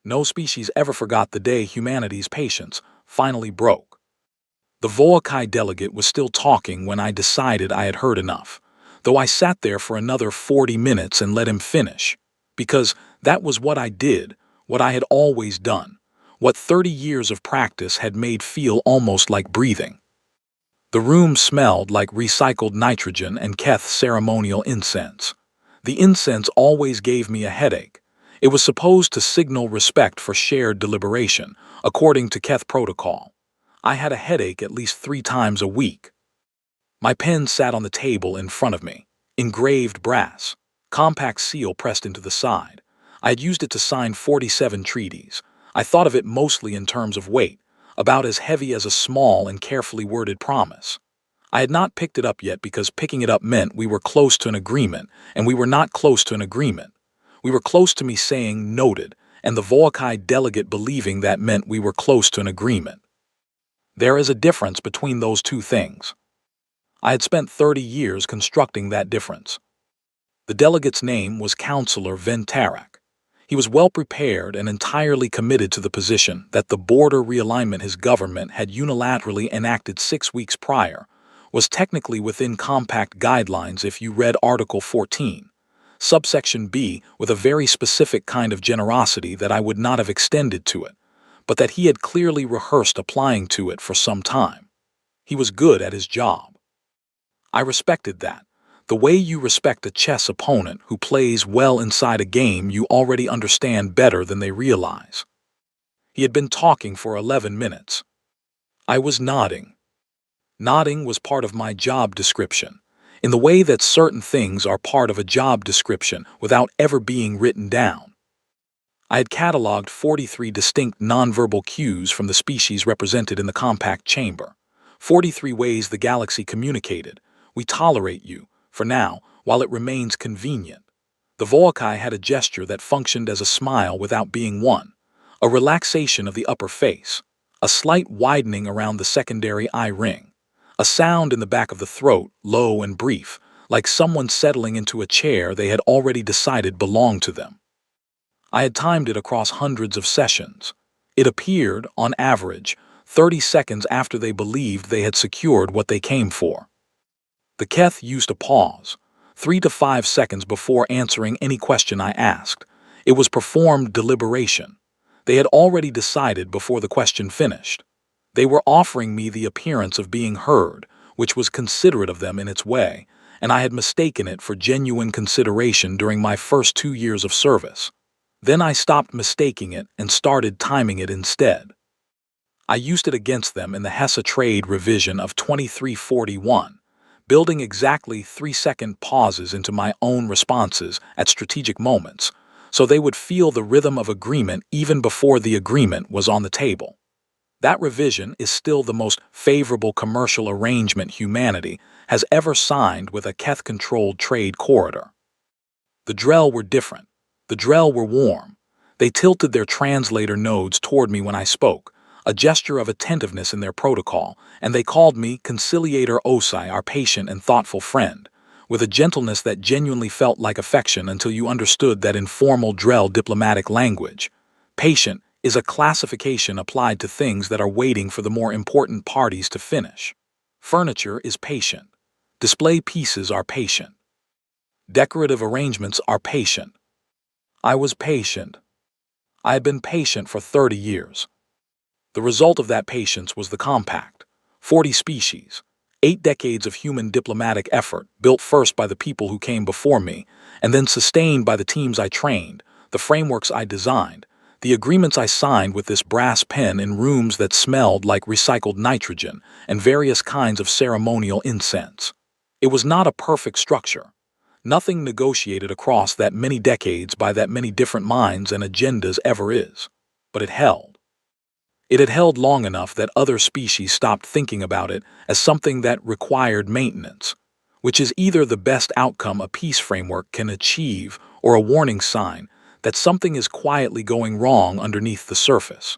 No species ever forgot the day humanity's patience finally broke. The Voakai delegate was still talking when I decided I had heard enough, though I sat there for another 40 minutes and let him finish, because that was what I did, what I had always done, what 30 years of practice had made feel almost like breathing. The room smelled like recycled nitrogen and Keth ceremonial incense. The incense always gave me a headache. It was supposed to signal respect for shared deliberation, according to Keth protocol. I had a headache at least 3 times a week. My pen sat on the table in front of me, engraved brass, compact seal pressed into the side. I had used it to sign 47 treaties. I thought of it mostly in terms of weight, about as heavy as a small and carefully worded promise. I had not picked it up yet because picking it up meant we were close to an agreement, and we were not close to an agreement. We were close to me saying noted, and the Voakai delegate believing that meant we were close to an agreement. There is a difference between those two things. I had spent 30 years constructing that difference. The delegate's name was Counselor Ventarak. He was well prepared and entirely committed to the position that the border realignment his government had unilaterally enacted 6 weeks prior was technically within compact guidelines if you read Article 14, subsection B, with a very specific kind of generosity that I would not have extended to it, but that he had clearly rehearsed applying to it for some time. He was good at his job. I respected that. The way you respect a chess opponent who plays well inside a game you already understand better than they realize. He had been talking for 11 minutes. I was nodding. Nodding was part of my job description, in the way that certain things are part of a job description without ever being written down. I had cataloged 43 distinct nonverbal cues from the species represented in the compact chamber. 43 ways the galaxy communicated. We tolerate you, for now, while it remains convenient. The Voakai had a gesture that functioned as a smile without being one, a relaxation of the upper face, a slight widening around the secondary eye ring, a sound in the back of the throat, low and brief, like someone settling into a chair they had already decided belonged to them. I had timed it across hundreds of sessions. It appeared, on average, 30 seconds after they believed they had secured what they came for. The Keth used to pause, 3 to 5 seconds before answering any question I asked. It was performed deliberation. They had already decided before the question finished. They were offering me the appearance of being heard, which was considerate of them in its way, and I had mistaken it for genuine consideration during my first 2 years of service. Then I stopped mistaking it and started timing it instead. I used it against them in the HESA trade revision of 2341, building exactly 3-second pauses into my own responses at strategic moments, so they would feel the rhythm of agreement even before the agreement was on the table. That revision is still the most favorable commercial arrangement humanity has ever signed with a Keth-controlled trade corridor. The Drell were different. The Drell were warm. They tilted their translator nodes toward me when I spoke, a gesture of attentiveness in their protocol, and they called me Conciliator Osai, our patient and thoughtful friend, with a gentleness that genuinely felt like affection until you understood that informal Drell diplomatic language. Patient is a classification applied to things that are waiting for the more important parties to finish. Furniture is patient. Display pieces are patient. Decorative arrangements are patient. I was patient. I had been patient for 30 years. The result of that patience was the compact. 40 species, 8 decades of human diplomatic effort, built first by the people who came before me, and then sustained by the teams I trained, the frameworks I designed, the agreements I signed with this brass pen in rooms that smelled like recycled nitrogen and various kinds of ceremonial incense. It was not a perfect structure. Nothing negotiated across that many decades by that many different minds and agendas ever is. But it held. It had held long enough that other species stopped thinking about it as something that required maintenance, which is either the best outcome a peace framework can achieve or a warning sign that something is quietly going wrong underneath the surface.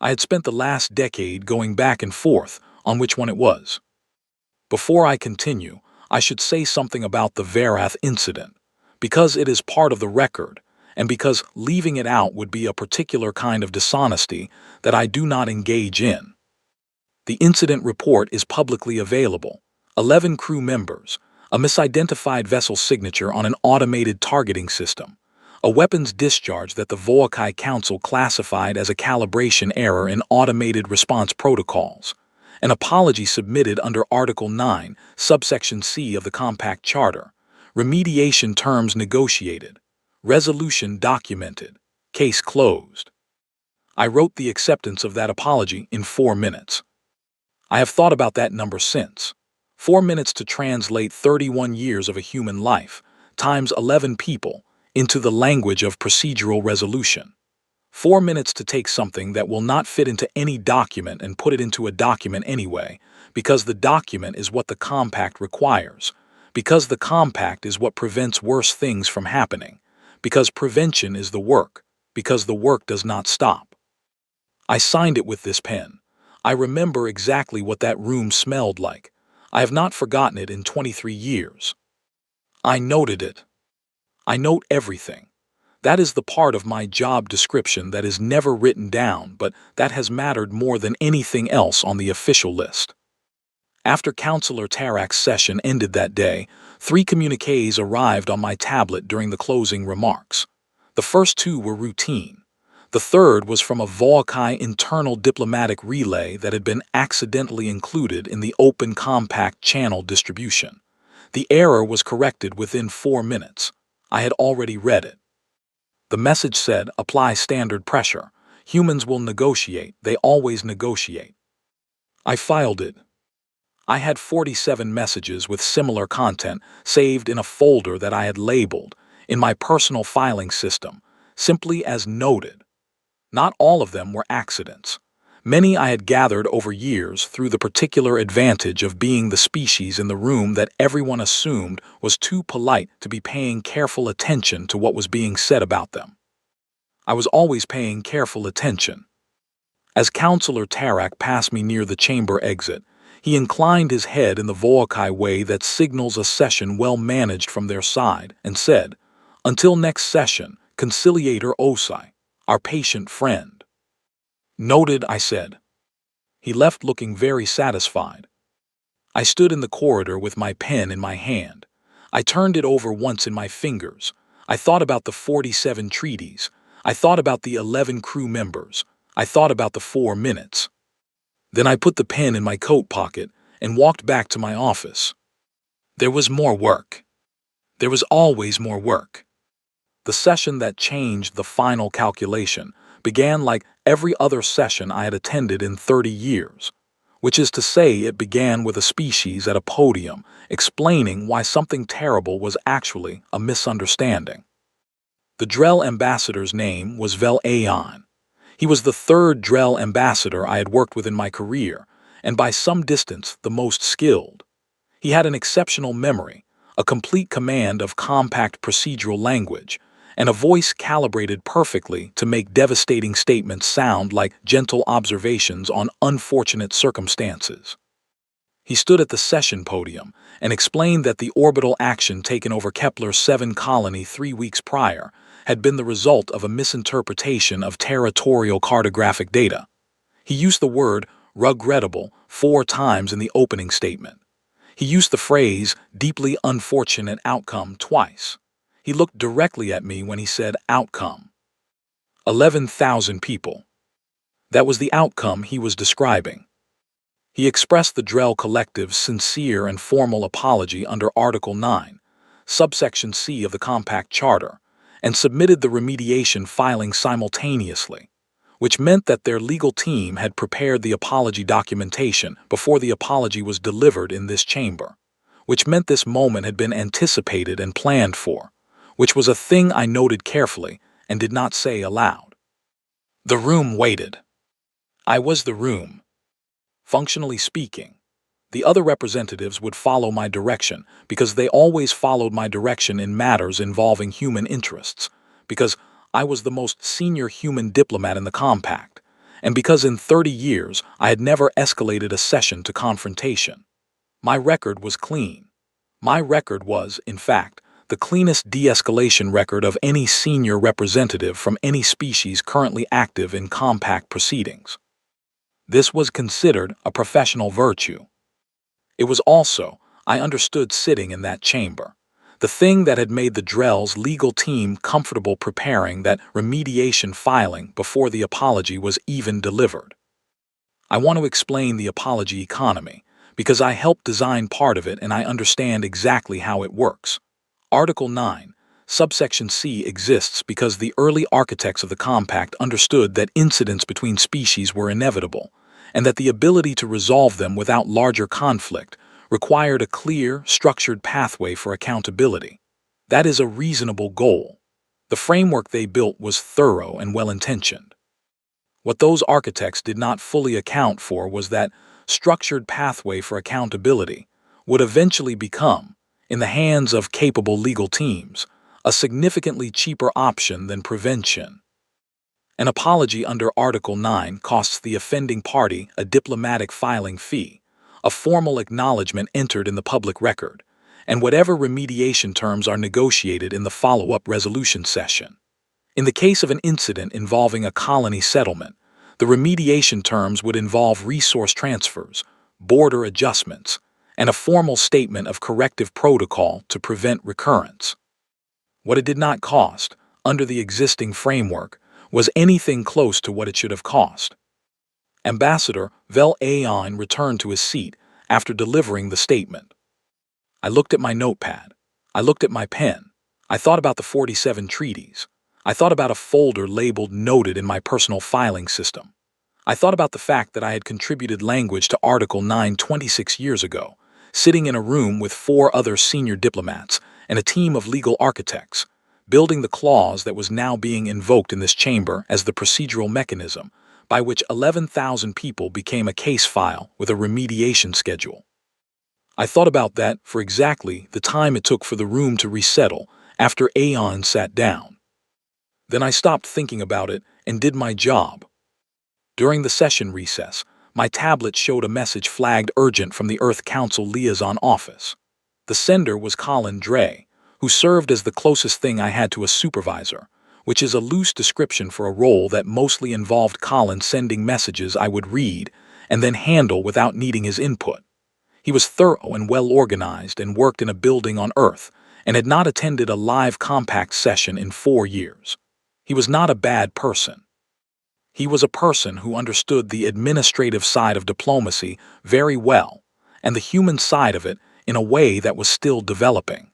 I had spent the last decade going back and forth on which one it was. Before I continue, I should say something about the Varath incident, because it is part of the record, and because leaving it out would be a particular kind of dishonesty that I do not engage in. The incident report is publicly available. 11 crew members, a misidentified vessel signature on an automated targeting system, a weapons discharge that the Voakai Council classified as a calibration error in automated response protocols, an apology submitted under Article 9, subsection C of the Compact Charter, remediation terms negotiated, resolution documented, case closed. I wrote the acceptance of that apology in 4 minutes. I have thought about that number since. 4 minutes to translate 31 years of a human life, times 11 people, into the language of procedural resolution. 4 minutes to take something that will not fit into any document and put it into a document anyway, because the document is what the compact requires, because the compact is what prevents worse things from happening, because prevention is the work, because the work does not stop. I signed it with this pen. I remember exactly what that room smelled like. I have not forgotten it in 23 years. I noted it. I note everything. That is the part of my job description that is never written down, but that has mattered more than anything else on the official list. After Counselor Tarak's session ended that day, 3 communiques arrived on my tablet during the closing remarks. The first 2 were routine. The third was from a Voakai internal diplomatic relay that had been accidentally included in the open compact channel distribution. The error was corrected within 4 minutes. I had already read it. The message said, "Apply standard pressure. Humans will negotiate. They always negotiate." I filed it. I had 47 messages with similar content saved in a folder that I had labeled, in my personal filing system, simply as noted. Not all of them were accidents. Many I had gathered over years through the particular advantage of being the species in the room that everyone assumed was too polite to be paying careful attention to what was being said about them. I was always paying careful attention. As Counselor Tarak passed me near the chamber exit, he inclined his head in the Voakai way that signals a session well managed from their side and said, "Until next session, Conciliator Osai, our patient friend." "Noted," I said. He left looking very satisfied. I stood in the corridor with my pen in my hand. I turned it over once in my fingers. I thought about the 47 treaties. I thought about the 11 crew members. I thought about the 4 minutes. Then I put the pen in my coat pocket and walked back to my office. There was more work. There was always more work. The session that changed the final calculation began like every other session I had attended in 30 years, which is to say it began with a species at a podium explaining why something terrible was actually a misunderstanding. The Drell ambassador's name was Vel Aeon. He was the 3rd Drell ambassador I had worked with in my career, and by some distance the most skilled. He had an exceptional memory, a complete command of compact procedural language, and a voice calibrated perfectly to make devastating statements sound like gentle observations on unfortunate circumstances. He stood at the session podium and explained that the orbital action taken over Kepler 7 colony 3 weeks prior had been the result of a misinterpretation of territorial cartographic data. He used the word regrettable 4 times in the opening statement. He used the phrase deeply unfortunate outcome twice. He looked directly at me when he said outcome. 11,000 people. That was the outcome he was describing. He expressed the Drell Collective's sincere and formal apology under Article 9, subsection C of the Compact Charter, and submitted the remediation filing simultaneously, which meant that their legal team had prepared the apology documentation before the apology was delivered in this chamber, which meant this moment had been anticipated and planned for, which was a thing I noted carefully and did not say aloud. The room waited. I was the room. Functionally speaking, the other representatives would follow my direction because they always followed my direction in matters involving human interests, because I was the most senior human diplomat in the compact, and because in 30 years I had never escalated a session to confrontation. My record was clean. My record was, in fact, the cleanest de-escalation record of any senior representative from any species currently active in compact proceedings. This was considered a professional virtue. It was also, I understood sitting in that chamber, the thing that had made the Drell's legal team comfortable preparing that remediation filing before the apology was even delivered. I want to explain the apology economy, because I helped design part of it and I understand exactly how it works. Article 9, subsection C exists because the early architects of the compact understood that incidents between species were inevitable, and that the ability to resolve them without larger conflict required a clear, structured pathway for accountability. That is a reasonable goal. The framework they built was thorough and well-intentioned. What those architects did not fully account for was that structured pathway for accountability would eventually become, in the hands of capable legal teams, a significantly cheaper option than prevention. An apology under Article 9 costs the offending party a diplomatic filing fee, a formal acknowledgement entered in the public record, and whatever remediation terms are negotiated in the follow-up resolution session. In the case of an incident involving a colony settlement, the remediation terms would involve resource transfers, border adjustments, and a formal statement of corrective protocol to prevent recurrence. What it did not cost, under the existing framework, was anything close to what it should have cost. Ambassador Vel Aon returned to his seat after delivering the statement. I looked at my notepad. I looked at my pen. I thought about the 47 treaties. I thought about a folder labeled Noted in my personal filing system. I thought about the fact that I had contributed language to Article 9 26 years ago, sitting in a room with 4 other senior diplomats and a team of legal architects, building the clause that was now being invoked in this chamber as the procedural mechanism by which 11,000 people became a case file with a remediation schedule. I thought about that for exactly the time it took for the room to resettle after Aon sat down. Then I stopped thinking about it and did my job. During the session recess, my tablet showed a message flagged urgent from the Earth Council Liaison Office. The sender was Colin Dre, who served as the closest thing I had to a supervisor, which is a loose description for a role that mostly involved Colin sending messages I would read and then handle without needing his input. He was thorough and well-organized and worked in a building on Earth and had not attended a live compact session in 4 years. He was not a bad person. He was a person who understood the administrative side of diplomacy very well and the human side of it in a way that was still developing.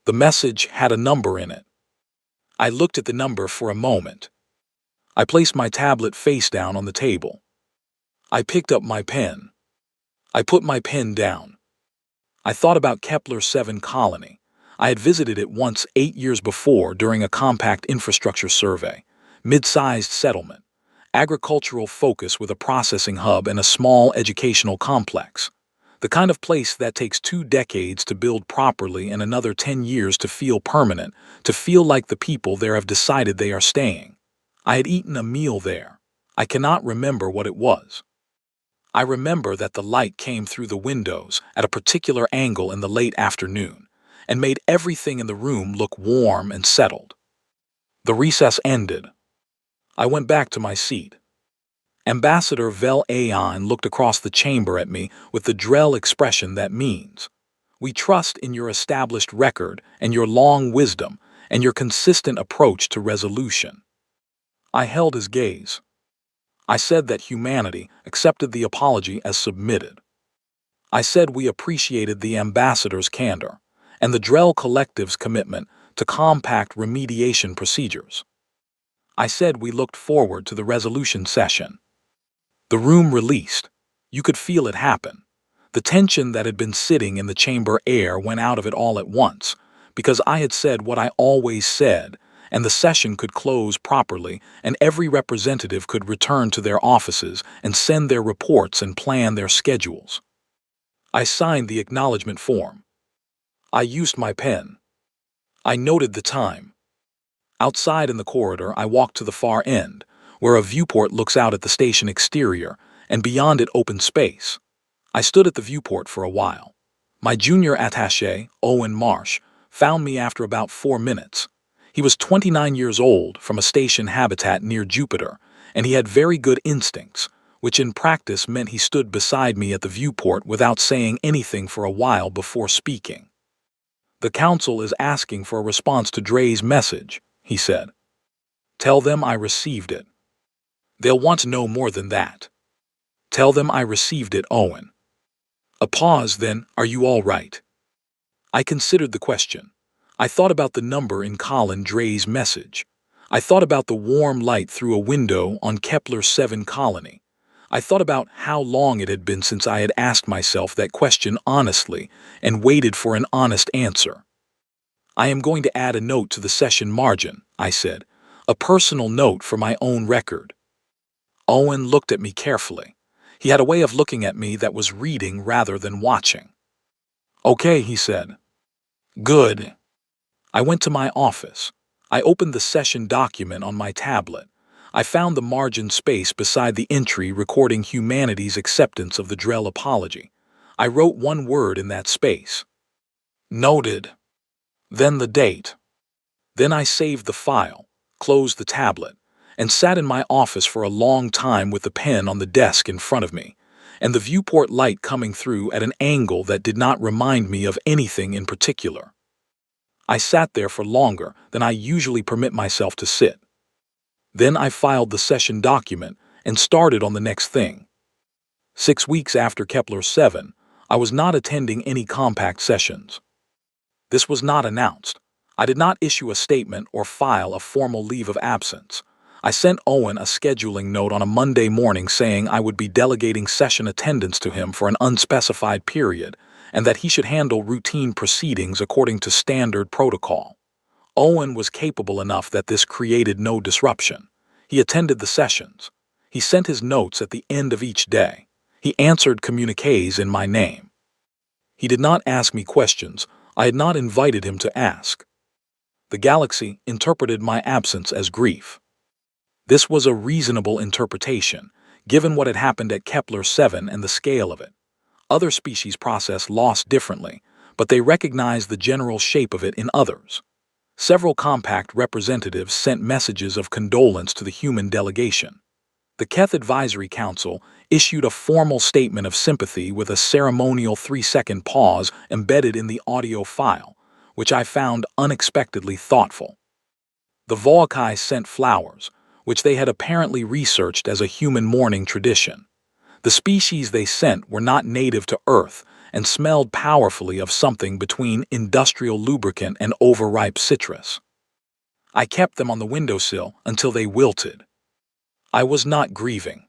The message had a number in it. I looked at the number for a moment. I placed my tablet face down on the table. I picked up my pen. I put my pen down. I thought about Kepler 7 colony. I had visited it once 8 years before during a compact infrastructure survey, mid-sized settlement, agricultural focus with a processing hub and a small educational complex. The kind of place that takes 2 decades to build properly and another 10 years to feel permanent, to feel like the people there have decided they are staying. I had eaten a meal there. I cannot remember what it was. I remember that the light came through the windows at a particular angle in the late afternoon and made everything in the room look warm and settled. The recess ended. I went back to my seat. Ambassador Vel Aon looked across the chamber at me with the Drell expression that means, "We trust in your established record and your long wisdom and your consistent approach to resolution." I held his gaze. I said that humanity accepted the apology as submitted. I said we appreciated the ambassador's candor and the Drell Collective's commitment to compact remediation procedures. I said we looked forward to the resolution session. The room released. You could feel it happen. The tension that had been sitting in the chamber air went out of it all at once, because I had said what I always said, and the session could close properly, and every representative could return to their offices and send their reports and plan their schedules. I signed the acknowledgement form. I used my pen. I noted the time. Outside in the corridor, I walked to the far end, where a viewport looks out at the station exterior, and beyond it open space. I stood at the viewport for a while. My junior attaché, Owen Marsh, found me after about 4 minutes. He was 29 years old, from a station habitat near Jupiter, and he had very good instincts, which in practice meant he stood beside me at the viewport without saying anything for a while before speaking. "The council is asking for a response to Dre's message," he said. "Tell them I received it." "They'll want to know more than that." "Tell them I received it, Owen." A pause, then, "Are you all right?" I considered the question. I thought about the number in Colin Dre's message. I thought about the warm light through a window on Kepler 7 colony. I thought about how long it had been since I had asked myself that question honestly and waited for an honest answer. "I am going to add a note to the session margin," I said, "a personal note for my own record." Owen looked at me carefully. He had a way of looking at me that was reading rather than watching. "Okay," he said. "Good." I went to my office. I opened the session document on my tablet. I found the margin space beside the entry recording humanity's acceptance of the Drell apology. I wrote one word in that space. Noted. Then the date. Then I saved the file, closed the tablet, and sat in my office for a long time with the pen on the desk in front of me, and the viewport light coming through at an angle that did not remind me of anything in particular. I sat there for longer than I usually permit myself to sit. Then I filed the session document and started on the next thing. 6 weeks after Kepler 7, I was not attending any compact sessions. This was not announced. I did not issue a statement or file a formal leave of absence. I sent Owen a scheduling note on a Monday morning saying I would be delegating session attendance to him for an unspecified period and that he should handle routine proceedings according to standard protocol. Owen was capable enough that this created no disruption. He attended the sessions. He sent his notes at the end of each day. He answered communiques in my name. He did not ask me questions I had not invited him to ask. The galaxy interpreted my absence as grief. This was a reasonable interpretation, given what had happened at Kepler 7 and the scale of it. Other species process loss differently, but they recognize the general shape of it in others. Several compact representatives sent messages of condolence to the human delegation. The Keth Advisory Council issued a formal statement of sympathy with a ceremonial 3-second pause embedded in the audio file, which I found unexpectedly thoughtful. The Volcae sent flowers, which they had apparently researched as a human mourning tradition. The species they sent were not native to Earth and smelled powerfully of something between industrial lubricant and overripe citrus. I kept them on the windowsill until they wilted. I was not grieving.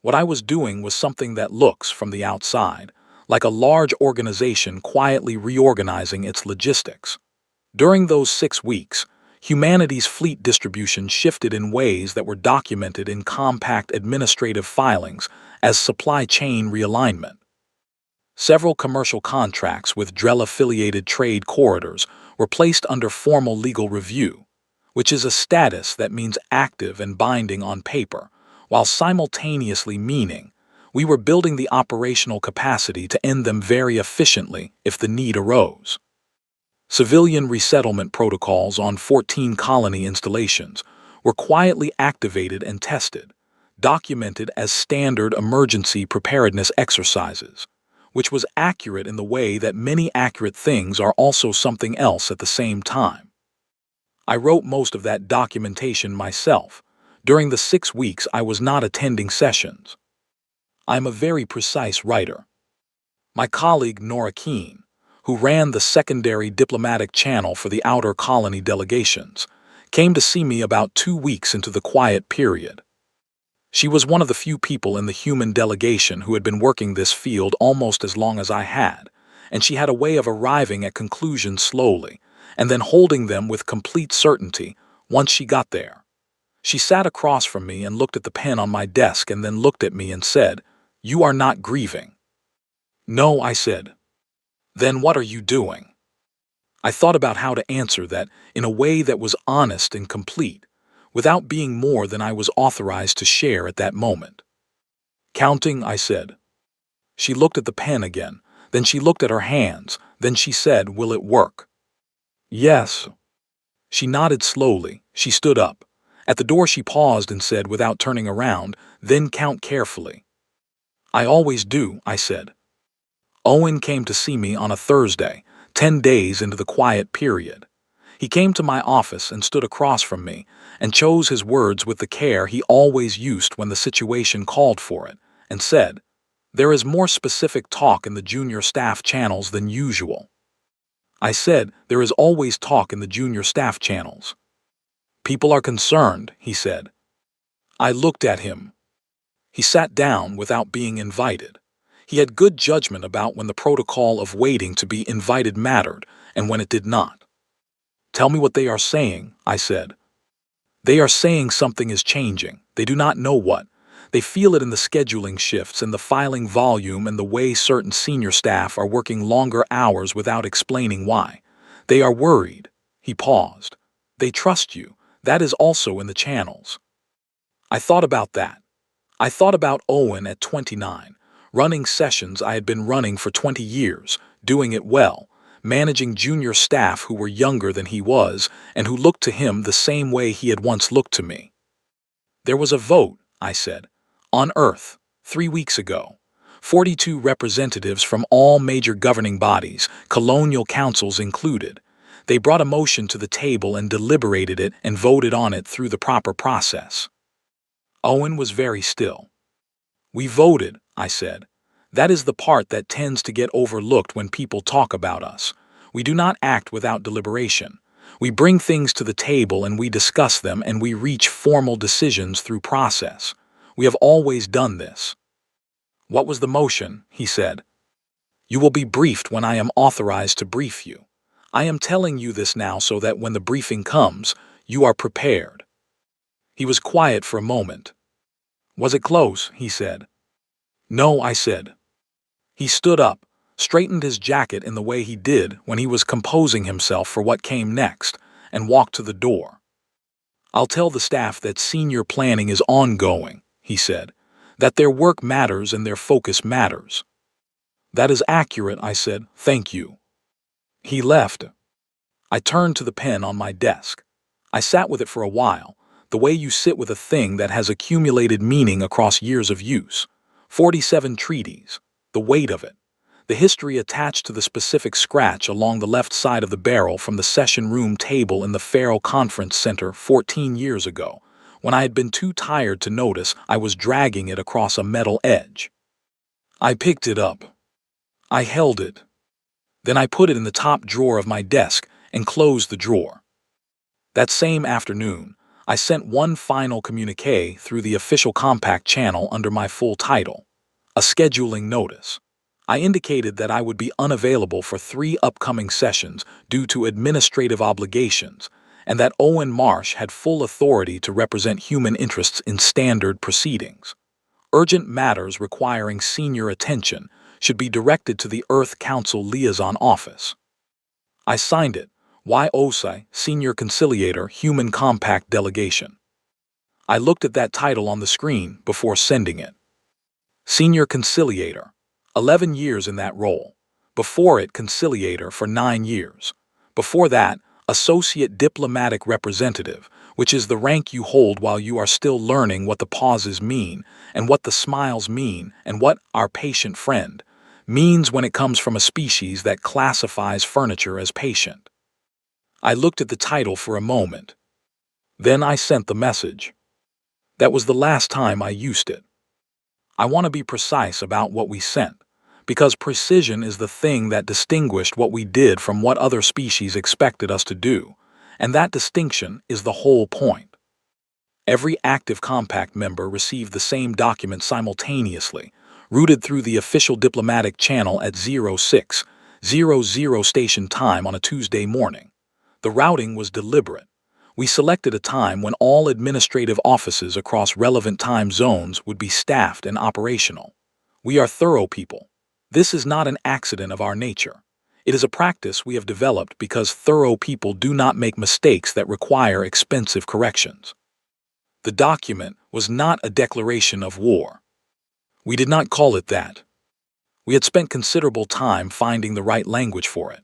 What I was doing was something that looks, from the outside, like a large organization quietly reorganizing its logistics. During those 6 weeks, humanity's fleet distribution shifted in ways that were documented in compact administrative filings as supply chain realignment. Several commercial contracts with Drell-affiliated trade corridors were placed under formal legal review, which is a status that means active and binding on paper, while simultaneously meaning we were building the operational capacity to end them very efficiently if the need arose. Civilian resettlement protocols on 14 colony installations were quietly activated and tested, documented as standard emergency preparedness exercises, which was accurate in the way that many accurate things are also something else at the same time. I wrote most of that documentation myself. During the 6 weeks I was not attending sessions. I'm a very precise writer. My colleague Nora Keene, who ran the secondary diplomatic channel for the outer colony delegations, came to see me about 2 weeks into the quiet period. She was one of the few people in the human delegation who had been working this field almost as long as I had, and she had a way of arriving at conclusions slowly, and then holding them with complete certainty once she got there. She sat across from me and looked at the pen on my desk and then looked at me and said, "You are not grieving." "No," I said. "Then what are you doing?" I thought about how to answer that in a way that was honest and complete, without being more than I was authorized to share at that moment. "Counting," I said. She looked at the pen again, then she looked at her hands, then she said, "Will it work?" Yes. She nodded slowly. She stood up. At the door she paused and said without turning around, "Then count carefully." "I always do," I said. Owen came to see me on a Thursday, 10 days into the quiet period. He came to my office and stood across from me, and chose his words with the care he always used when the situation called for it, and said, "There is more specific talk in the junior staff channels than usual." I said, "There is always talk in the junior staff channels." "People are concerned," he said. I looked at him. He sat down without being invited. He had good judgment about when the protocol of waiting to be invited mattered and when it did not. "Tell me what they are saying," I said. "They are saying something is changing. They do not know what. They feel it in the scheduling shifts and the filing volume and the way certain senior staff are working longer hours without explaining why. They are worried." He paused. "They trust you. That is also in the channels." I thought about that. I thought about Owen at 29, running sessions I had been running for 20 years, doing it well, managing junior staff who were younger than he was and who looked to him the same way he had once looked to me. "There was a vote," I said, "on Earth, 3 weeks ago. 42 representatives from all major governing bodies, colonial councils included. They brought a motion to the table and deliberated it and voted on it through the proper process." Owen was very still. "We voted," I said. "That is the part that tends to get overlooked when people talk about us. We do not act without deliberation. We bring things to the table and we discuss them and we reach formal decisions through process. We have always done this." "What was the motion?" he said. "You will be briefed when I am authorized to brief you. I am telling you this now so that when the briefing comes, you are prepared." He was quiet for a moment. "Was it close?" he said. "No," I said. He stood up, straightened his jacket in the way he did when he was composing himself for what came next, and walked to the door. "I'll tell the staff that senior planning is ongoing," he said, "that their work matters and their focus matters." "That is accurate," I said. "Thank you." He left. I turned to the pen on my desk. I sat with it for a while, the way you sit with a thing that has accumulated meaning across years of use. 47 treaties, the weight of it, the history attached to the specific scratch along the left side of the barrel from the session room table in the Farrell Conference Center 14 years ago, when I had been too tired to notice I was dragging it across a metal edge. I picked it up. I held it. Then I put it in the top drawer of my desk and closed the drawer. That same afternoon, I sent one final communique through the official compact channel under my full title, a scheduling notice. I indicated that I would be unavailable for 3 upcoming sessions due to administrative obligations, and that Owen Marsh had full authority to represent human interests in standard proceedings. Urgent matters requiring senior attention should be directed to the Earth Council Liaison Office. I signed it, HFY Senior Conciliator Human Compact Delegation. I looked at that title on the screen before sending it. Senior Conciliator, 11 years in that role. Before it, Conciliator for 9 years. Before that, Associate Diplomatic Representative, which is the rank you hold while you are still learning what the pauses mean, and what the smiles mean, and what "our patient friend" means when it comes from a species that classifies furniture as patient. I looked at the title for a moment. Then I sent the message. That was the last time I used it. I want to be precise about what we sent, because precision is the thing that distinguished what we did from what other species expected us to do, and that distinction is the whole point. Every active compact member received the same document simultaneously, routed through the official diplomatic channel at 0600 station time on a Tuesday morning. The routing was deliberate. We selected a time when all administrative offices across relevant time zones would be staffed and operational. We are thorough people. This is not an accident of our nature. It is a practice we have developed because thorough people do not make mistakes that require expensive corrections. The document was not a declaration of war. We did not call it that. We had spent considerable time finding the right language for it.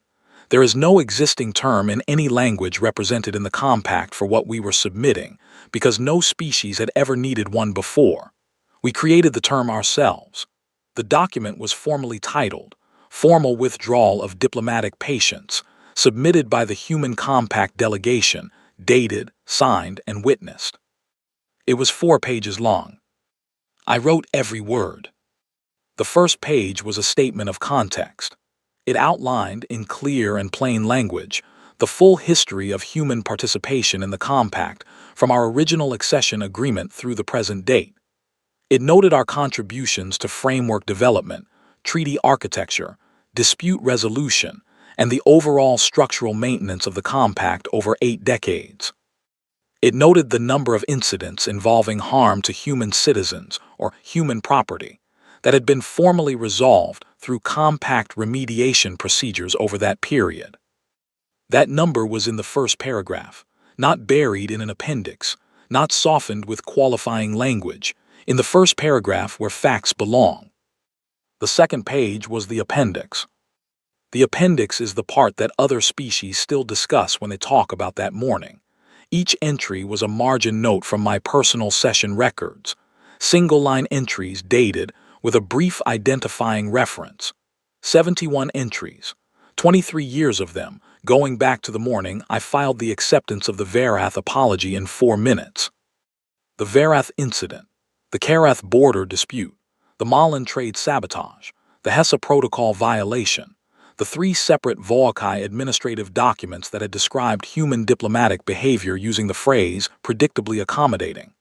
There is no existing term in any language represented in the compact for what we were submitting, because no species had ever needed one before. We created the term ourselves. The document was formally titled, Formal Withdrawal of Diplomatic Patience, submitted by the Human Compact Delegation, dated, signed, and witnessed. It was 4 pages long. I wrote every word. The first page was a statement of context. It outlined, in clear and plain language, the full history of human participation in the compact from our original accession agreement through the present date. It noted our contributions to framework development, treaty architecture, dispute resolution, and the overall structural maintenance of the compact over 8 decades. It noted the number of incidents involving harm to human citizens or human property that had been formally resolved through compact remediation procedures over that period. That number was in the first paragraph, not buried in an appendix, not softened with qualifying language, in the first paragraph where facts belong. The second page was the appendix. The appendix is the part that other species still discuss when they talk about that morning. Each entry was a margin note from my personal session records, single-line entries dated with a brief identifying reference. 71 entries, 23 years of them, going back to the morning I filed the acceptance of the Varath apology in 4 minutes. The Varath incident, the Karath border dispute, the Malin trade sabotage, the Hessa protocol violation, the 3 separate Volkai administrative documents that had described human diplomatic behavior using the phrase predictably accommodating,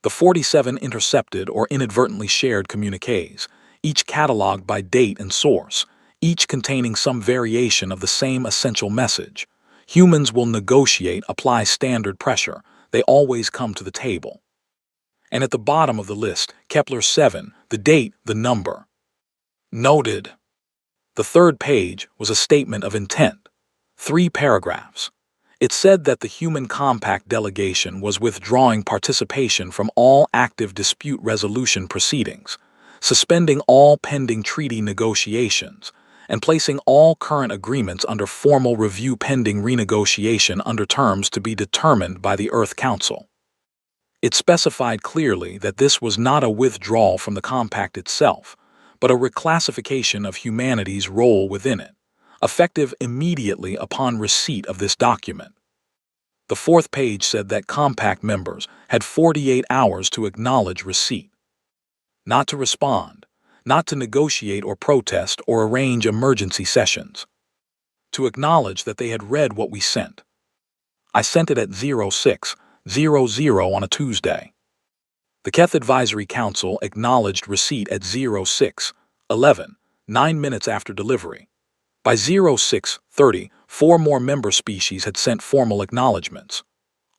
the 47 intercepted or inadvertently shared communiques, each cataloged by date and source, each containing some variation of the same essential message. Humans will negotiate, apply standard pressure. They always come to the table. And at the bottom of the list, Kepler 7, the date, the number. Noted. The third page was a statement of intent. 3 paragraphs. It said that the Human Compact delegation was withdrawing participation from all active dispute resolution proceedings, suspending all pending treaty negotiations, and placing all current agreements under formal review pending renegotiation under terms to be determined by the Earth Council. It specified clearly that this was not a withdrawal from the compact itself, but a reclassification of humanity's role within it, effective immediately upon receipt of this document. The 4th page said that compact members had 48 hours to acknowledge receipt. Not to respond, not to negotiate or protest or arrange emergency sessions. To acknowledge that they had read what we sent. I sent it at 06:00 on a Tuesday. The Keth Advisory Council acknowledged receipt at 06:11, 9 minutes after delivery. By 06:30, 4 more member species had sent formal acknowledgments.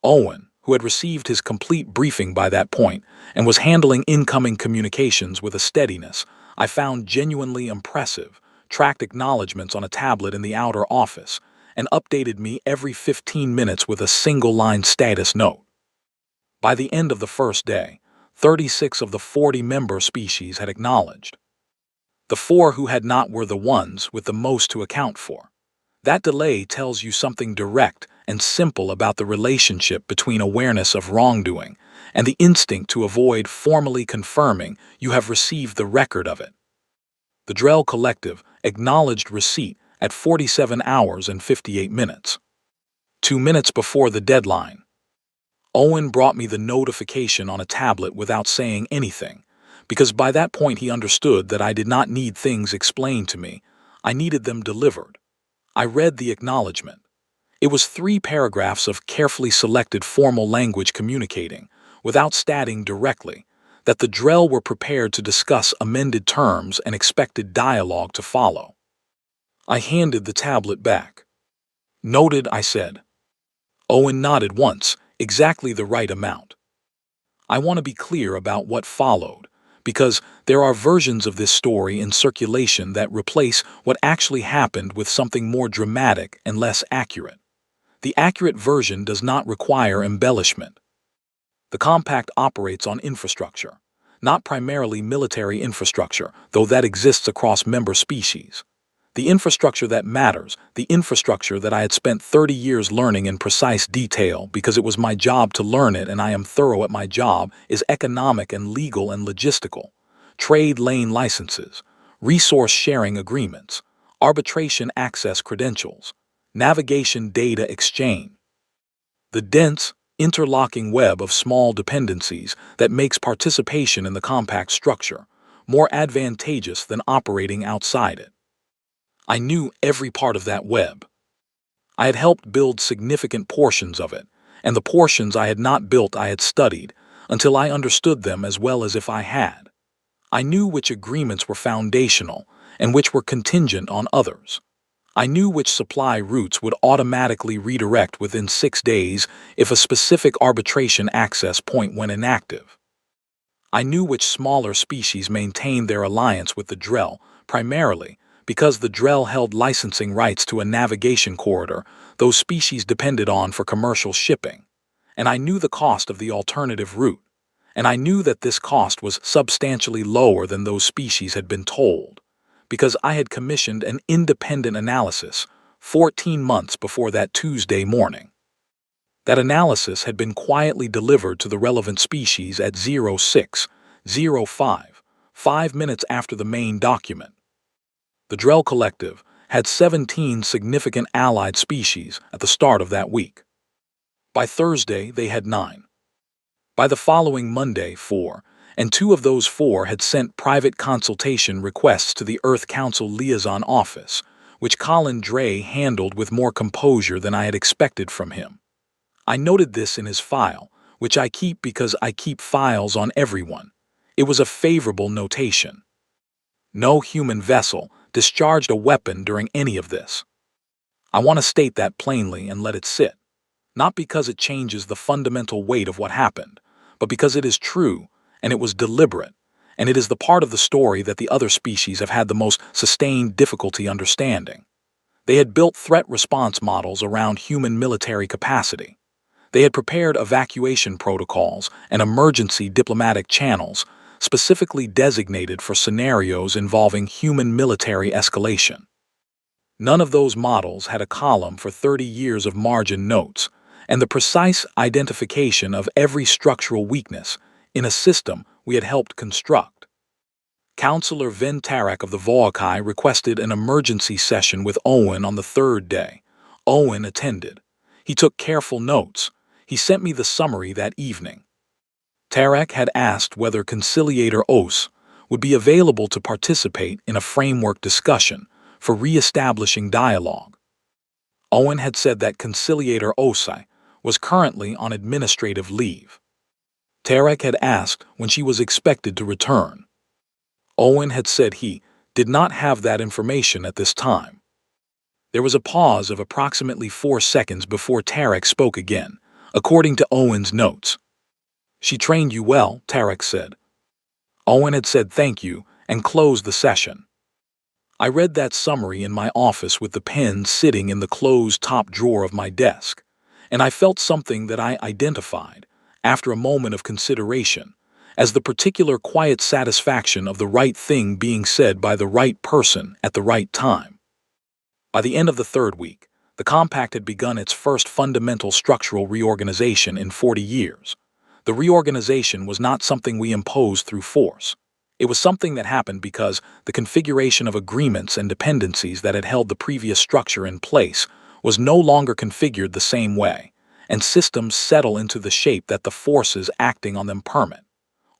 Owen, who had received his complete briefing by that point and was handling incoming communications with a steadiness I found genuinely impressive, tracked acknowledgments on a tablet in the outer office and updated me every 15 minutes with a single-line status note. By the end of the first day, 36 of the 40 member species had acknowledged. The 4 who had not were the ones with the most to account for. That delay tells you something direct and simple about the relationship between awareness of wrongdoing and the instinct to avoid formally confirming you have received the record of it. The Drell Collective acknowledged receipt at 47 hours and 58 minutes. 2 minutes before the deadline. Owen brought me the notification on a tablet without saying anything, because by that point he understood that I did not need things explained to me, I needed them delivered. I read the acknowledgement. It was 3 paragraphs of carefully selected formal language communicating, without stating directly, that the Drell were prepared to discuss amended terms and expected dialogue to follow. I handed the tablet back. Noted, I said. Owen nodded once, exactly the right amount. I want to be clear about what followed, because there are versions of this story in circulation that replace what actually happened with something more dramatic and less accurate. The accurate version does not require embellishment. The compact operates on infrastructure, not primarily military infrastructure, though that exists across member species. The infrastructure that matters, the infrastructure that I had spent 30 years learning in precise detail because it was my job to learn it and I am thorough at my job, is economic and legal and logistical. Trade lane licenses, resource sharing agreements, arbitration access credentials, navigation data exchange. The dense, interlocking web of small dependencies that makes participation in the compact structure more advantageous than operating outside it. I knew every part of that web. I had helped build significant portions of it, and the portions I had not built I had studied until I understood them as well as if I had. I knew which agreements were foundational and which were contingent on others. I knew which supply routes would automatically redirect within 6 days if a specific arbitration access point went inactive. I knew which smaller species maintained their alliance with the Drell, primarily because the Drell held licensing rights to a navigation corridor those species depended on for commercial shipping. And I knew the cost of the alternative route, and I knew that this cost was substantially lower than those species had been told, because I had commissioned an independent analysis 14 months before that Tuesday morning. That analysis had been quietly delivered to the relevant species at 06:05, 5 minutes after the main document. The Drell Collective had 17 significant allied species at the start of that week. By Thursday, they had 9. By the following Monday, 4, and 2 of those 4 had sent private consultation requests to the Earth Council Liaison Office, which Colin Dre handled with more composure than I had expected from him. I noted this in his file, which I keep because I keep files on everyone. It was a favorable notation. No human vessel discharged a weapon during any of this. I want to state that plainly and let it sit, not because it changes the fundamental weight of what happened, but because it is true, and it was deliberate, and it is the part of the story that the other species have had the most sustained difficulty understanding. They had built threat response models around human military capacity. They had prepared evacuation protocols and emergency diplomatic channels specifically designated for scenarios involving human military escalation. None of those models had a column for 30 years of margin notes and the precise identification of every structural weakness in a system we had helped construct. Counselor Vin Tarak of the Voakai requested an emergency session with Owen on the 3rd day. Owen attended. He took careful notes. He sent me the summary that evening. Tarak had asked whether Conciliator Os would be available to participate in a framework discussion for re-establishing dialogue. Owen had said that Conciliator Osai was currently on administrative leave. Tarak had asked when she was expected to return. Owen had said he did not have that information at this time. There was a pause of approximately 4 seconds before Tarak spoke again, according to Owen's notes. "She trained you well," Tarak said. Owen had said thank you and closed the session. I read that summary in my office with the pen sitting in the closed top drawer of my desk, and I felt something that I identified, after a moment of consideration, as the particular quiet satisfaction of the right thing being said by the right person at the right time. By the end of the 3rd week, the compact had begun its first fundamental structural reorganization in 40 years. The reorganization was not something we imposed through force. It was something that happened because the configuration of agreements and dependencies that had held the previous structure in place was no longer configured the same way, and systems settle into the shape that the forces acting on them permit.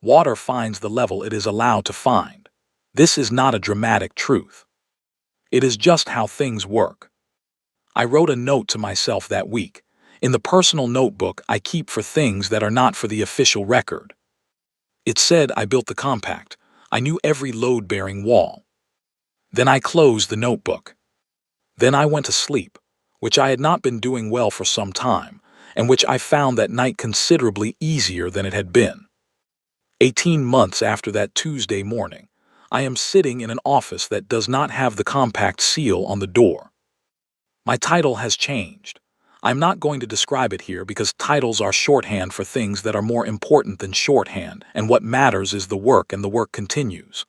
Water finds the level it is allowed to find. This is not a dramatic truth. It is just how things work. I wrote a note to myself that week, in the personal notebook I keep for things that are not for the official record. It said I built the compact. I knew every load-bearing wall. Then I closed the notebook. Then I went to sleep, which I had not been doing well for some time, and which I found that night considerably easier than it had been. 18 months after that Tuesday morning, I am sitting in an office that does not have the compact seal on the door. My title has changed. I'm not going to describe it here because titles are shorthand for things that are more important than shorthand, and what matters is the work, and the work continues.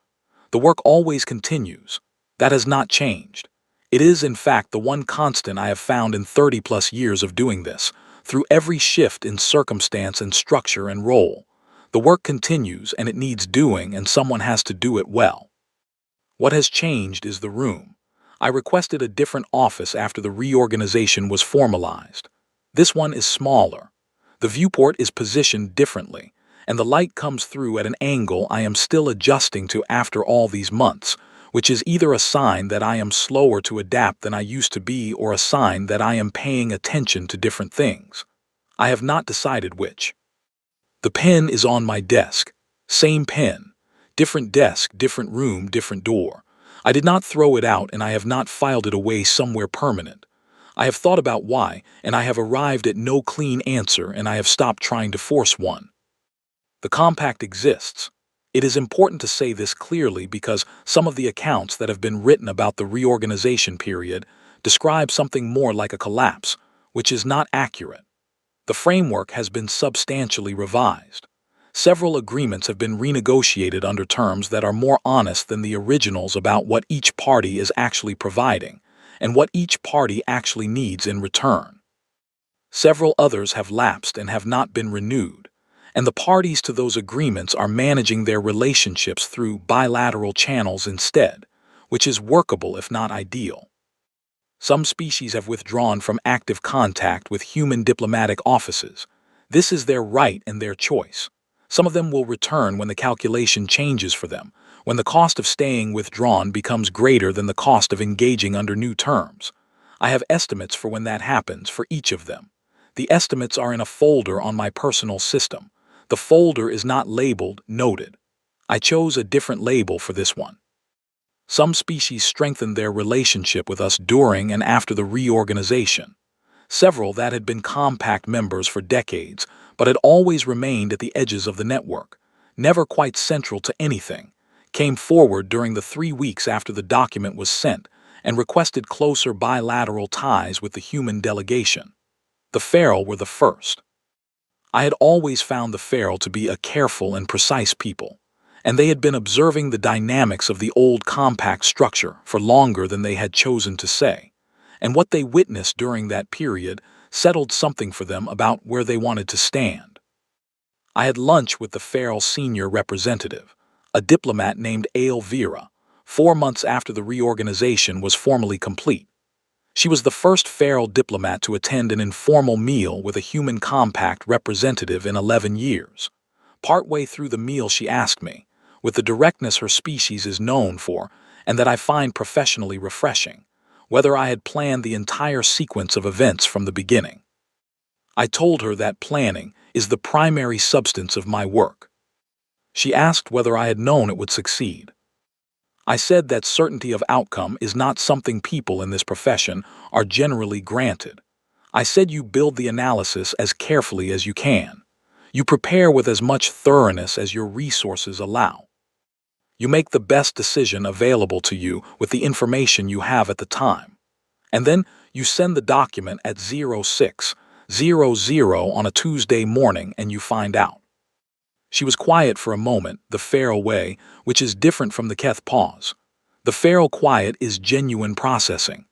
The work always continues. That has not changed. It is, in fact, the one constant I have found in 30-plus years of doing this, through every shift in circumstance and structure and role. The work continues, and it needs doing, and someone has to do it well. What has changed is the room. I requested a different office after the reorganization was formalized. This one is smaller. The viewport is positioned differently, and the light comes through at an angle I am still adjusting to after all these months, which is either a sign that I am slower to adapt than I used to be or a sign that I am paying attention to different things. I have not decided which. The pen is on my desk. Same pen. Different desk, different room, different door. I did not throw it out, and I have not filed it away somewhere permanent. I have thought about why, and I have arrived at no clean answer, and I have stopped trying to force one. The compact exists. It is important to say this clearly because some of the accounts that have been written about the reorganization period describe something more like a collapse, which is not accurate. The framework has been substantially revised. Several agreements have been renegotiated under terms that are more honest than the originals about what each party is actually providing and what each party actually needs in return. Several others have lapsed and have not been renewed, and the parties to those agreements are managing their relationships through bilateral channels instead, which is workable if not ideal. Some species have withdrawn from active contact with human diplomatic offices. This is their right and their choice. Some of them will return when the calculation changes for them, when the cost of staying withdrawn becomes greater than the cost of engaging under new terms. I have estimates for when that happens for each of them. The estimates are in a folder on my personal system. The folder is not labeled "Noted." I chose a different label for this one. Some species strengthened their relationship with us during and after the reorganization. Several that had been compact members for decades, but had always remained at the edges of the network, never quite central to anything, came forward during the 3 weeks after the document was sent and requested closer bilateral ties with the human delegation. The feral were the first. I had always found the feral to be a careful and precise people, and they had been observing the dynamics of the old compact structure for longer than they had chosen to say, and what they witnessed during that period settled something for them about where they wanted to stand. I had lunch with the feral senior representative, a diplomat named Elvira, 4 months after the reorganization was formally complete. She was the first feral diplomat to attend an informal meal with a human compact representative in 11 years. Partway through the meal she asked me, with the directness her species is known for and that I find professionally refreshing, whether I had planned the entire sequence of events from the beginning. I told her that planning is the primary substance of my work. She asked whether I had known it would succeed. I said that certainty of outcome is not something people in this profession are generally granted. I said you build the analysis as carefully as you can. You prepare with as much thoroughness as your resources allow. You make the best decision available to you with the information you have at the time. And then you send the document at 06:00 on a Tuesday morning and you find out. She was quiet for a moment, the feral way, which is different from the Keth pause. The feral quiet is genuine processing.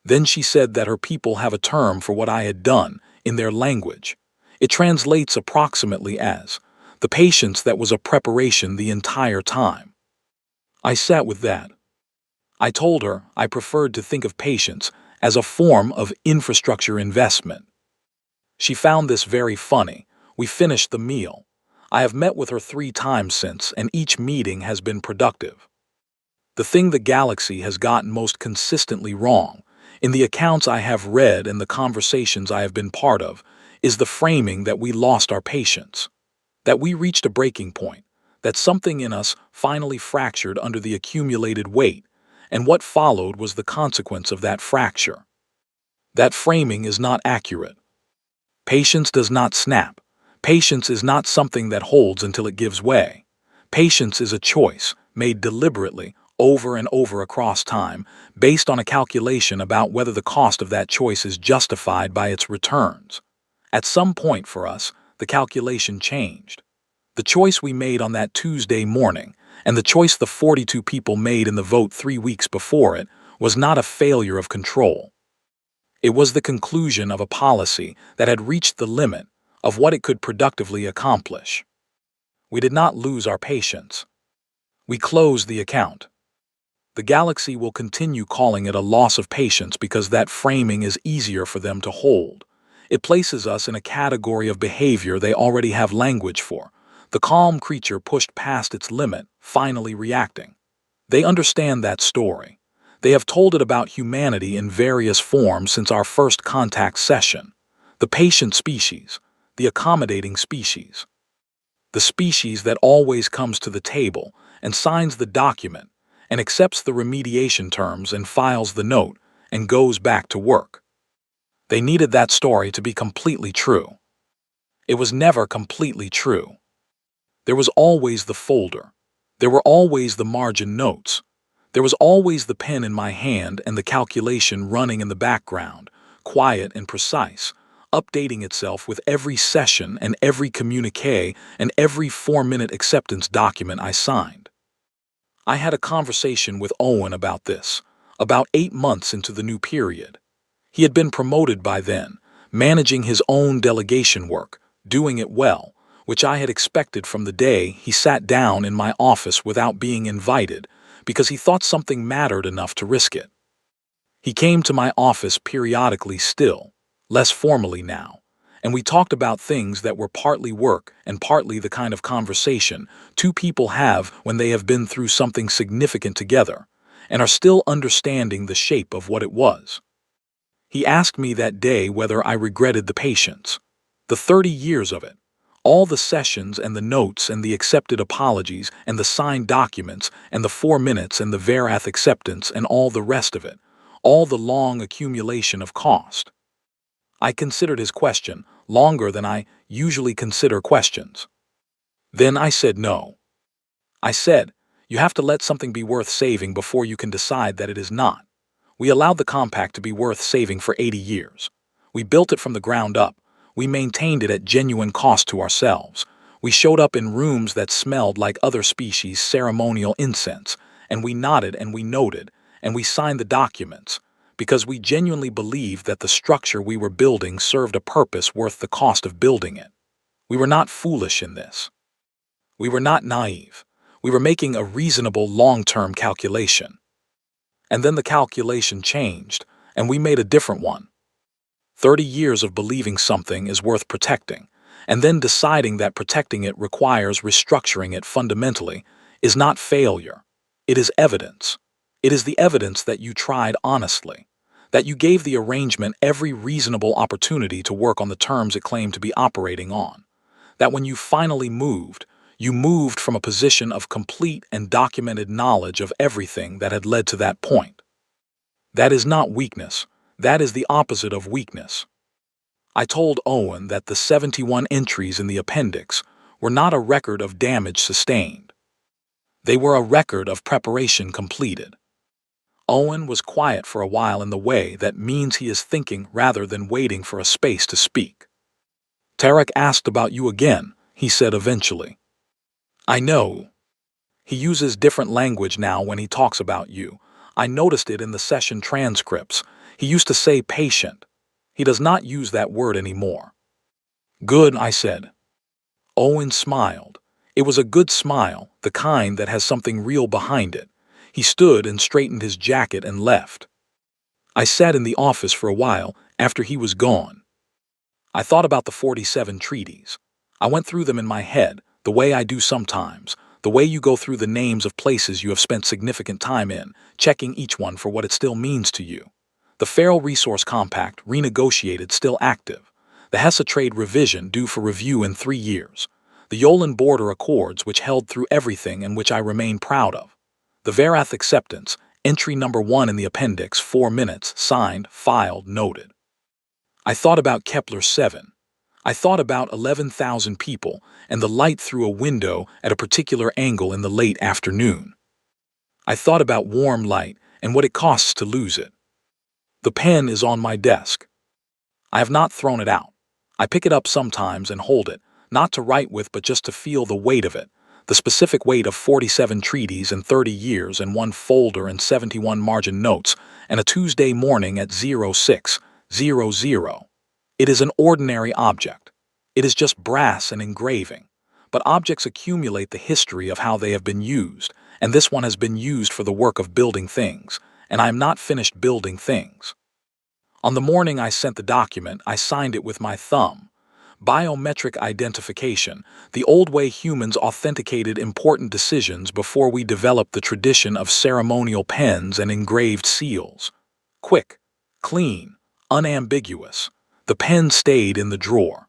Then she said that her people have a term for what I had done in their language. It translates approximately as, "The patience that was a preparation the entire time." I sat with that. I told her I preferred to think of patience as a form of infrastructure investment. She found this very funny. We finished the meal. I have met with her 3 times since, and each meeting has been productive. The thing the galaxy has gotten most consistently wrong, in the accounts I have read and the conversations I have been part of, is the framing that we lost our patience, that we reached a breaking point, that something in us finally fractured under the accumulated weight, and what followed was the consequence of that fracture. That framing is not accurate. Patience does not snap. Patience is not something that holds until it gives way. Patience is a choice, made deliberately, over and over across time, based on a calculation about whether the cost of that choice is justified by its returns. At some point for us, the calculation changed. The choice we made on that Tuesday morning, And the choice the 42 people made in the vote 3 weeks before it was not a failure of control. It was the conclusion of a policy that had reached the limit of what it could productively accomplish. We did not lose our patience. We closed the account. The galaxy will continue calling it a loss of patience because that framing is easier for them to hold. It places us in a category of behavior they already have language for. The calm creature pushed past its limit, finally reacting. They understand that story. They have told it about humanity in various forms since our first contact session. The patient species, the accommodating species. The species that always comes to the table and signs the document and accepts the remediation terms and files the note and goes back to work. They needed that story to be completely true. It was never completely true. There was always the folder. There were always the margin notes. There was always the pen in my hand and the calculation running in the background, quiet and precise, updating itself with every session and every communique and every 4-minute acceptance document I signed. I had a conversation with Owen about this, about 8 months into the new period. He had been promoted by then, managing his own delegation work, doing it well, which I had expected from the day he sat down in my office without being invited, because he thought something mattered enough to risk it. He came to my office periodically still, less formally now, and we talked about things that were partly work and partly the kind of conversation two people have when they have been through something significant together and are still understanding the shape of what it was. He asked me that day whether I regretted the patience, the 30 years of it, all the sessions and the notes and the accepted apologies and the signed documents and the 4 minutes and the Verath acceptance and all the rest of it, all the long accumulation of cost. I considered his question longer than I usually consider questions. Then I said no. I said, you have to let something be worth saving before you can decide that it is not. We allowed the compact to be worth saving for 80 years. We built it from the ground up. We maintained it at genuine cost to ourselves. We showed up in rooms that smelled like other species' ceremonial incense, and we nodded and we noted, and we signed the documents, because we genuinely believed that the structure we were building served a purpose worth the cost of building it. We were not foolish in this. We were not naive. We were making a reasonable long-term calculation. And then the calculation changed, and we made a different one. 30 years of believing something is worth protecting, and then deciding that protecting it requires restructuring it fundamentally, is not failure. It is evidence. It is the evidence that you tried honestly, that you gave the arrangement every reasonable opportunity to work on the terms it claimed to be operating on, that when you finally moved, you moved from a position of complete and documented knowledge of everything that had led to that point. That is not weakness. That is the opposite of weakness. I told Owen that the 71 entries in the appendix were not a record of damage sustained. They were a record of preparation completed. Owen was quiet for a while in the way that means he is thinking rather than waiting for a space to speak. Tarek asked about you again, he said eventually. I know. He uses different language now when he talks about you. I noticed it in the session transcripts. He used to say patient. He does not use that word anymore. Good, I said. Owen smiled. It was a good smile, the kind that has something real behind it. He stood and straightened his jacket and left. I sat in the office for a while after he was gone. I thought about the 47 treaties. I went through them in my head, the way I do sometimes, the way you go through the names of places you have spent significant time in, checking each one for what it still means to you. The Feral Resource Compact, renegotiated, still active. The Hessa Trade Revision, due for review in 3 years. The Yolan Border Accords, which held through everything and which I remain proud of. The Verath Acceptance, entry number 1 in the appendix, 4 minutes, signed, filed, noted. I thought about Kepler 7. I thought about 11,000 people and the light through a window at a particular angle in the late afternoon. I thought about warm light and what it costs to lose it. The pen is on my desk. I have not thrown it out. I pick it up sometimes and hold it, not to write with but just to feel the weight of it, the specific weight of 47 treaties and 30 years and one folder and 71 margin notes, and a Tuesday morning at 0600. It is an ordinary object. It is just brass and engraving. But objects accumulate the history of how they have been used, and this one has been used for the work of building things, and I am not finished building things. On the morning I sent the document, I signed it with my thumb. Biometric identification, the old way humans authenticated important decisions before we developed the tradition of ceremonial pens and engraved seals. Quick, clean, unambiguous. The pen stayed in the drawer.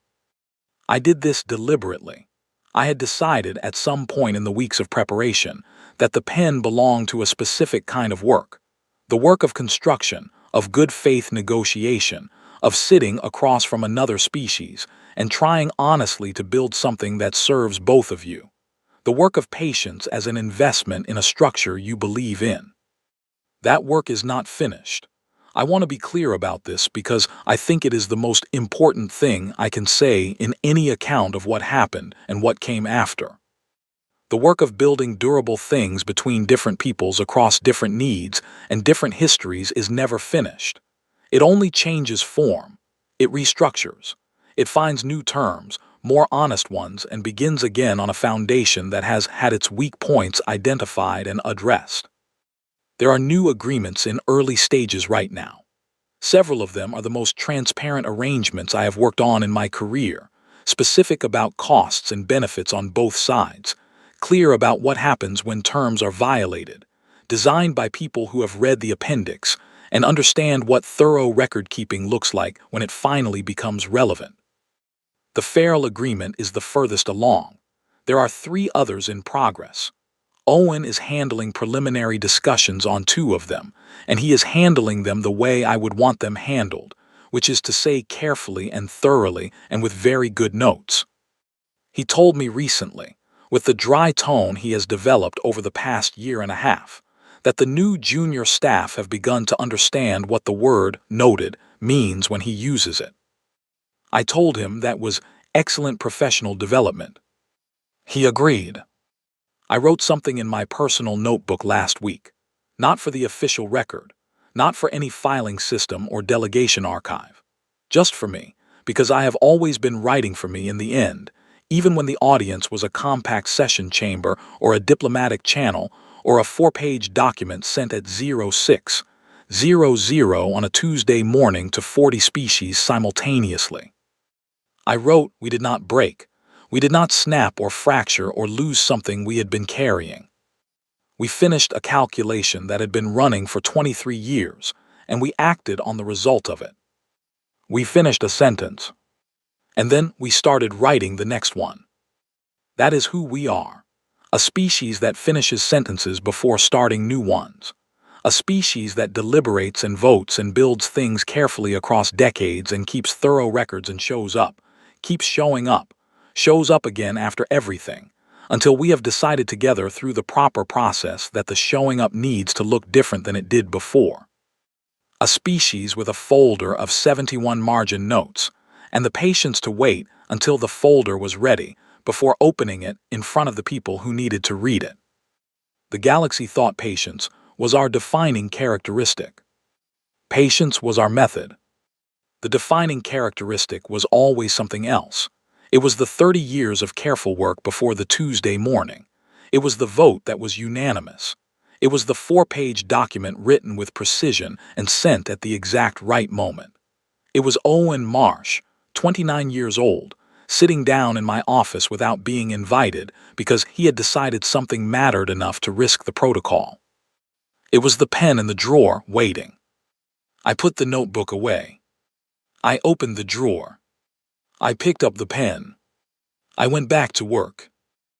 I did this deliberately. I had decided at some point in the weeks of preparation that the pen belonged to a specific kind of work. The work of construction, of good faith negotiation, of sitting across from another species and trying honestly to build something that serves both of you. The work of patience as an investment in a structure you believe in. That work is not finished. I want to be clear about this because I think it is the most important thing I can say in any account of what happened and what came after. The work of building durable things between different peoples across different needs and different histories is never finished. It only changes form. It restructures. It finds new terms, more honest ones, and begins again on a foundation that has had its weak points identified and addressed. There are new agreements in early stages right now. Several of them are the most transparent arrangements I have worked on in my career, specific about costs and benefits on both sides, clear about what happens when terms are violated, designed by people who have read the appendix and understand what thorough record-keeping looks like when it finally becomes relevant. The Farrell Agreement is the furthest along. There are 3 others in progress. Owen is handling preliminary discussions on 2 of them, and he is handling them the way I would want them handled, which is to say carefully and thoroughly and with very good notes. He told me recently, with the dry tone he has developed over the past year and a half, that the new junior staff have begun to understand what the word "noted" means when he uses it. I told him that was excellent professional development. He agreed. I wrote something in my personal notebook last week, not for the official record, not for any filing system or delegation archive, just for me, because I have always been writing for me in the end, even when the audience was a compact session chamber or a diplomatic channel or a 4-page document sent at 0600 on a Tuesday morning to 40 species simultaneously. I wrote, we did not break. We did not snap or fracture or lose something we had been carrying. We finished a calculation that had been running for 23 years, and we acted on the result of it. We finished a sentence, and then we started writing the next one. That is who we are, a species that finishes sentences before starting new ones, a species that deliberates and votes and builds things carefully across decades and keeps thorough records and shows up, keeps showing up, shows up again after everything, until we have decided together through the proper process that the showing up needs to look different than it did before. A species with a folder of 71 margin notes, and the patience to wait until the folder was ready before opening it in front of the people who needed to read it. The Galaxy thought patience was our defining characteristic. Patience was our method. The defining characteristic was always something else. It was the 30 years of careful work before the Tuesday morning. It was the vote that was unanimous. It was the 4-page document written with precision and sent at the exact right moment. It was Owen Marsh, 29 years old, sitting down in my office without being invited because he had decided something mattered enough to risk the protocol. It was the pen in the drawer, waiting. I put the notebook away. I opened the drawer. I picked up the pen. I went back to work.